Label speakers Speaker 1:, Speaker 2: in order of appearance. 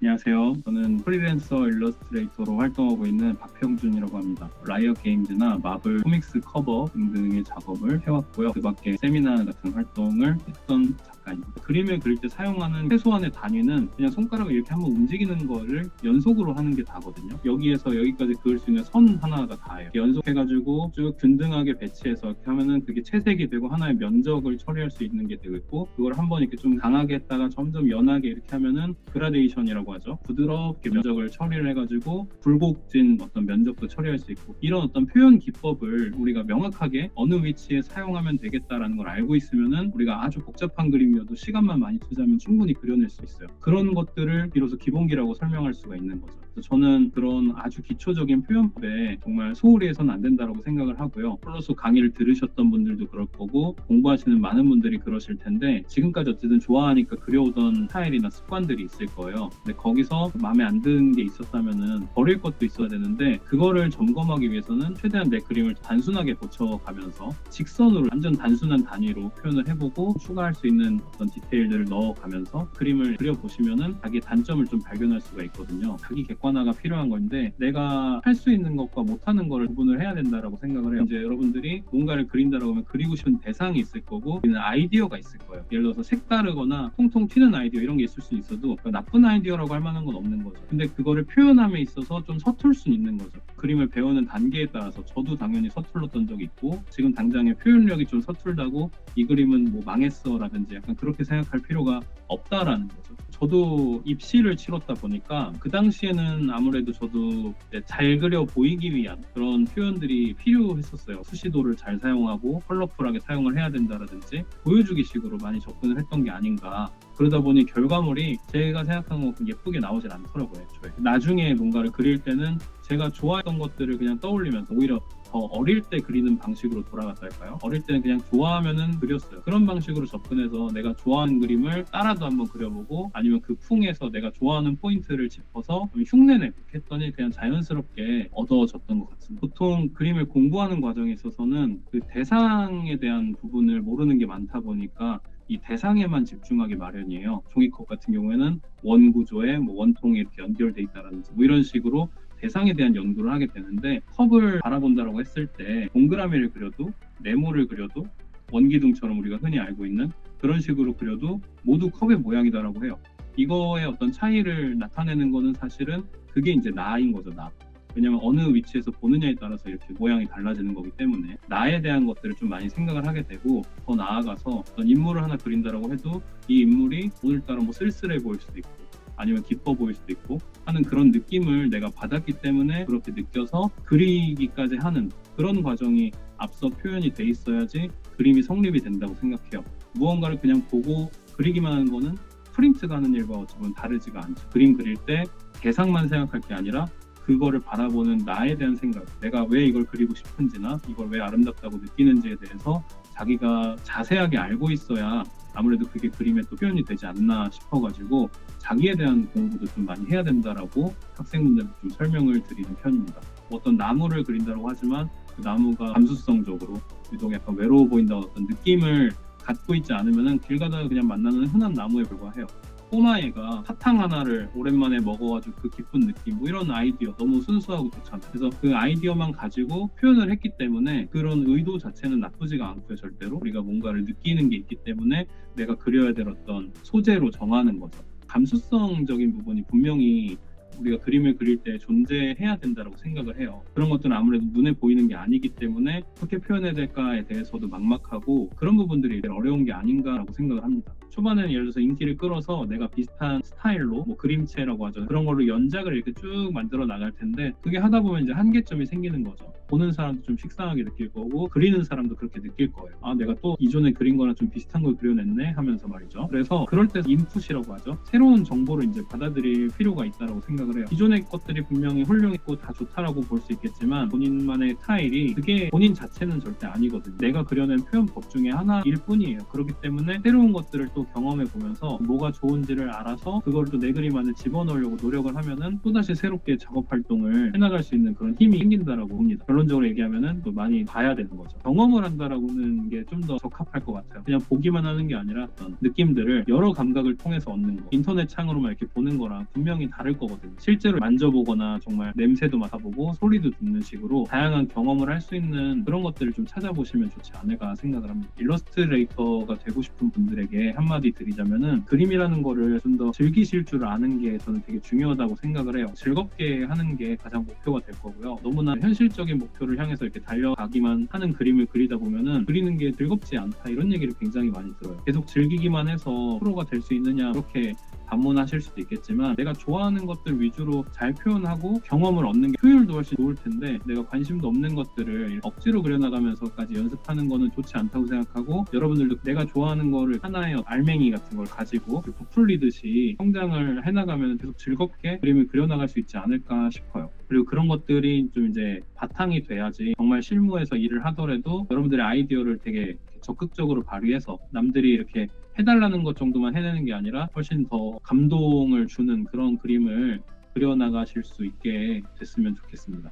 Speaker 1: 안녕하세요. 저는 프리랜서 일러스트레이터로 활동하고 있는 박형준이라고 합니다. 라이엇 게임즈나 마블 코믹스 커버 등등의 작업을 해왔고요. 그 밖에 세미나 같은 활동을 했던 작가입니다. 그림을 그릴 때 사용하는 최소한의 단위는 그냥 손가락을 이렇게 한번 움직이는 거를 연속으로 하는 게 다거든요. 여기에서 여기까지 그을 수 있는 선 하나가 다예요. 연속해가지고 쭉 균등하게 배치해서 이렇게 하면은 그게 채색이 되고 하나의 면적을 처리할 수 있는 게 되고, 그걸 한번 이렇게 좀 강하게 했다가 점점 연하게 이렇게 하면은 그라데이션이라고 하죠. 부드럽게 면적을 처리를 해가지고 굴곡진 어떤 면적도 처리할 수 있고, 이런 어떤 표현 기법을 우리가 명확하게 어느 위치에 사용하면 되겠다라는 걸 알고 있으면은 우리가 아주 복잡한 그림이어도 시간만 많이 투자하면 충분히 그려낼 수 있어요. 그런 것들을 비로소 기본기라고 설명할 수가 있는 거죠. 그래서 저는 그런 아주 기초적인 표현법에 정말 소홀히 해서는 안 된다고 생각을 하고요. 플러스 강의를 들으셨던 분들도 그럴 거고 공부하시는 많은 분들이 그러실 텐데, 지금까지 어쨌든 좋아하니까 그려오던 스타일이나 습관들이 있을 거예요. 근데 거기서 마음에 안 드는 게 있었다면은 버릴 것도 있어야 되는데, 그거를 점검하기 위해서는 최대한 내 그림을 단순하게 고쳐가면서 직선으로 완전 단순한 단위로 표현을 해보고 추가할 수 있는 어떤 디테일들을 넣어가면서 그림을 그려보시면은 자기 단점을 좀 발견할 수가 있거든요. 자기 객관화가 필요한 건데, 내가 할 수 있는 것과 못하는 거를 구분을 해야 된다라고 생각을 해요. 이제 여러분들이 뭔가를 그린다라고 하면 그리고 싶은 대상이 있을 거고 아이디어가 있을 거예요. 예를 들어서 색다르거나 통통 튀는 아이디어 이런 게 있을 수 있어도 나쁜 아이디어라고 할 만한 건 없는 거죠. 근데 그거를 표현함에 있어서 좀 서툴 수 있는 거죠. 그림을 배우는 단계에 따라서 저도 당연히 서툴렀던 적이 있고, 지금 당장의 표현력이 좀 서툴다고 이 그림은 뭐 망했어 라든지 약간 그렇게 생각할 필요가 없다라는 거죠. 저도 입시를 치렀다 보니까 그 당시에는 아무래도 저도 잘 그려 보이기 위한 그런 표현들이 필요했었어요. 수시도를 잘 사용하고 컬러풀하게 사용을 해야 된다라든지 보여주기 식으로 많이 접근을 했던 게 아닌가. 그러다 보니 결과물이 제가 생각한 것만큼 예쁘게 나오질 않더라고요. 애초에. 나중에 뭔가를 그릴 때는 제가 좋아했던 것들을 그냥 떠올리면서 오히려 더 어릴 때 그리는 방식으로 돌아갔달까요? 어릴 때는 그냥 좋아하면은 그렸어요. 그런 방식으로 접근해서 내가 좋아하는 그림을 따라도 한번 그려보고, 아니면 그 풍에서 내가 좋아하는 포인트를 짚어서 흉내내고 했더니 그냥 자연스럽게 얻어졌던 것 같습니다. 보통 그림을 공부하는 과정에 있어서는 그 대상에 대한 부분을 모르는 게 많다 보니까 이 대상에만 집중하기 마련이에요. 종이컵 같은 경우에는 원 구조에 뭐 원통이 이렇게 연결돼 있다라든지 뭐 이런 식으로 대상에 대한 연구를 하게 되는데, 컵을 바라본다라고 했을 때 동그라미를 그려도 네모를 그려도 원기둥처럼 우리가 흔히 알고 있는 그런 식으로 그려도 모두 컵의 모양이다라고 해요. 이거의 어떤 차이를 나타내는 거는 사실은 그게 이제 나인 거죠, 나. 왜냐면 어느 위치에서 보느냐에 따라서 이렇게 모양이 달라지는 거기 때문에 나에 대한 것들을 좀 많이 생각을 하게 되고, 더 나아가서 어떤 인물을 하나 그린다라고 해도 이 인물이 오늘따라 뭐 쓸쓸해 보일 수도 있고 아니면 기뻐 보일 수도 있고 하는 그런 느낌을 내가 받았기 때문에 그렇게 느껴서 그리기까지 하는 그런 과정이 앞서 표현이 돼 있어야지 그림이 성립이 된다고 생각해요. 무언가를 그냥 보고 그리기만 하는 거는 프린트가 하는 일과 어쩌면 다르지가 않죠. 그림 그릴 때 대상만 생각할 게 아니라 그거를 바라보는 나에 대한 생각, 내가 왜 이걸 그리고 싶은지나 이걸 왜 아름답다고 느끼는지에 대해서 자기가 자세하게 알고 있어야 아무래도 그게 그림에 또 표현이 되지 않나 싶어가지고 자기에 대한 공부도 좀 많이 해야 된다라고 학생분들한테 좀 설명을 드리는 편입니다. 어떤 나무를 그린다고 하지만 그 나무가 감수성적으로 유독 약간 외로워 보인다 어떤 느낌을 갖고 있지 않으면 길 가다가 그냥 만나는 흔한 나무에 불과해요. 꼬마애가 사탕 하나를 오랜만에 먹어가지고 그 기쁜 느낌, 뭐 이런 아이디어 너무 순수하고 좋잖아요. 그래서 그 아이디어만 가지고 표현을 했기 때문에 그런 의도 자체는 나쁘지가 않고요. 절대로 우리가 뭔가를 느끼는 게 있기 때문에 내가 그려야 될 어떤 소재로 정하는 거죠. 감수성적인 부분이 분명히 우리가 그림을 그릴 때 존재해야 된다고 생각을 해요. 그런 것들은 아무래도 눈에 보이는 게 아니기 때문에 어떻게 표현해야 될까에 대해서도 막막하고 그런 부분들이 어려운 게 아닌가라고 생각을 합니다. 초반에는 예를 들어서 인기를 끌어서 내가 비슷한 스타일로 뭐 그림체라고 하죠. 그런 걸로 연작을 이렇게 쭉 만들어 나갈 텐데, 그게 하다 보면 이제 한계점이 생기는 거죠. 보는 사람도 좀 식상하게 느낄 거고 그리는 사람도 그렇게 느낄 거예요. 아, 내가 또 이전에 그린 거랑 좀 비슷한 걸 그려냈네 하면서 말이죠. 그래서 그럴 때 인풋이라고 하죠. 새로운 정보를 이제 받아들일 필요가 있다고 생각을 해요. 기존의 것들이 분명히 훌륭했고 다 좋다라고 볼 수 있겠지만 본인만의 스타일이 그게 본인 자체는 절대 아니거든요. 내가 그려낸 표현법 중에 하나일 뿐이에요. 그렇기 때문에 새로운 것들을 또 경험해 보면서 뭐가 좋은지를 알아서 그걸 또 내 그림 안에 집어넣으려고 노력을 하면은 또다시 새롭게 작업 활동을 해나갈 수 있는 그런 힘이 생긴다라고 봅니다. 결론적으로 얘기하면은 또 많이 봐야 되는 거죠. 경험을 한다라고는 게 좀 더 적합할 것 같아요. 그냥 보기만 하는 게 아니라 어떤 느낌들을 여러 감각을 통해서 얻는 거. 인터넷 창으로만 이렇게 보는 거랑 분명히 다를 거거든요. 실제로 만져보거나 정말 냄새도 맡아보고 소리도 듣는 식으로 다양한 경험을 할 수 있는 그런 것들을 좀 찾아보시면 좋지 않을까 생각을 합니다. 일러스트레이터가 되고 싶은 분들에게 한마디 드리자면은 그림이라는 거를 좀 더 즐기실 줄 아는 게 저는 되게 중요하다고 생각을 해요. 즐겁게 하는 게 가장 목표가 될 거고요. 너무나 현실적인 목표를 향해서 이렇게 달려가기만 하는 그림을 그리다 보면은 그리는 게 즐겁지 않다 이런 얘기를 굉장히 많이 들어요. 계속 즐기기만 해서 프로가 될 수 있느냐 그렇게 반문하실 수도 있겠지만 내가 좋아하는 것들 위주로 잘 표현하고 경험을 얻는 게 효율도 훨씬 좋을 텐데 내가 관심도 없는 것들을 억지로 그려나가면서까지 연습하는 거는 좋지 않다고 생각하고 여러분들도 내가 좋아하는 거를 하나의 알맹이 같은 걸 가지고 부풀리듯이 성장을 해나가면 계속 즐겁게 그림을 그려나갈 수 있지 않을까 싶어요. 그리고 그런 것들이 좀 이제 바탕이 돼야지 정말 실무에서 일을 하더라도 여러분들의 아이디어를 되게 적극적으로 발휘해서 남들이 이렇게 해달라는 것 정도만 해내는 게 아니라 훨씬 더 감동을 주는 그런 그림을 그려나가실 수 있게 됐으면 좋겠습니다.